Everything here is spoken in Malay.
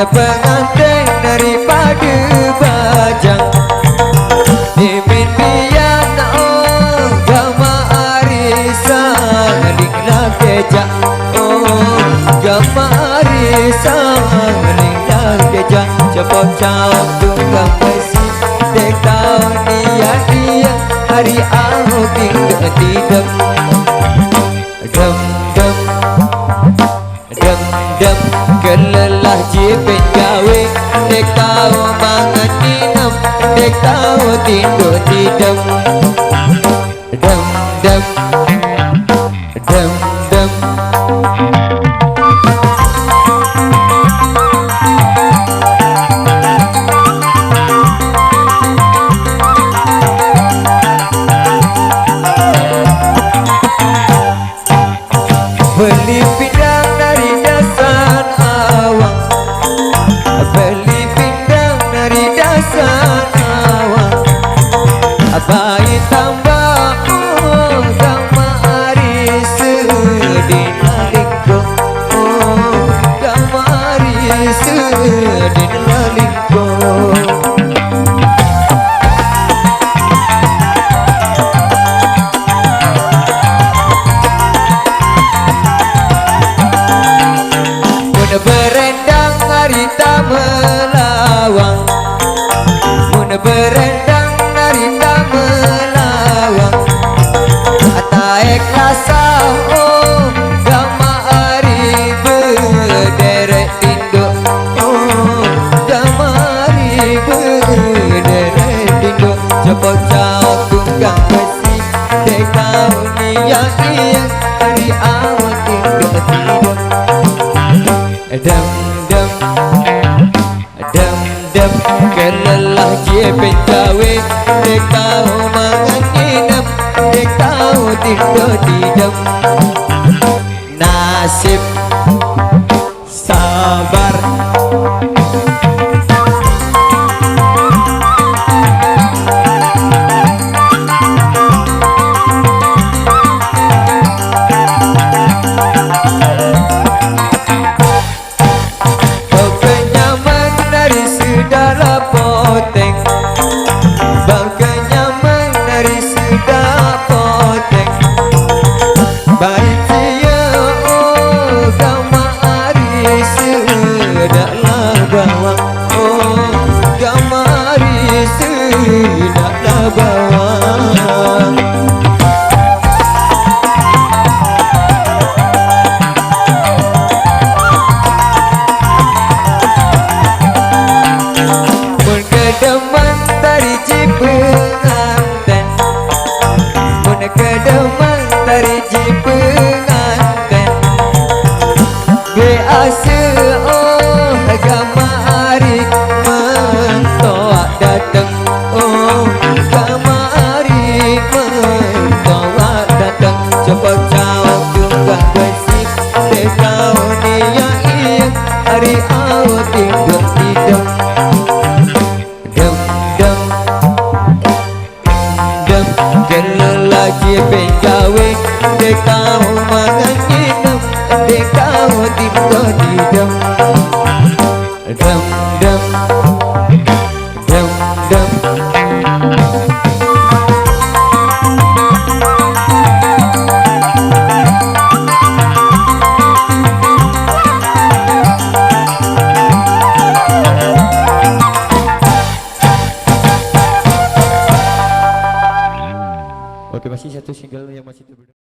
pengantin daripada bajang Dimin biar oh gama arisan Linglah kejak oh gama arisan Linglah kejak Cepot cawak tunggang besi Dek tahun dia hari aku tinggal di dem Dem dem Dem dem Kelelah jipin gawe Dek tahu mangan dinam Dek tahu tidur di dem Dem dem Dem dem Beli pindang dari dasar awang Beli pindang dari dasar awang Bayi tambah oh gama aris di nalingko oh gama aris di nalingko Berendang harita melawang Mun berendang harita melawang Ataek rasa oh gama ari berderet tinduk oh gama ari berderet tinduk Cepot cawak tunggang besi Dek tahu niat hari awak tinduk tinduk Dem dem Dem dem Kelelah jepit gawe Dek tahu mangan dinam Dek tahu tidur di dem Nasib sabar Dalam poteng Bang kenyaman dari sedap poteng Baik dia oh gama aris Sedaklah bawang oh gama aris Sedaklah bawang Kedeman dari jipenganten Mun kedeman dari jipenganten Biasa oh gama arik mentoak dateng oh gama arik mentoak dateng Cepot cawak tunggang besi Dek tahu niat hari awak tidur tidur Kelelah jepit gawe Dek tahu mangan dinam Dek tahu tidur di dem Dem dem Dem dem Oke, masih satu single yang masih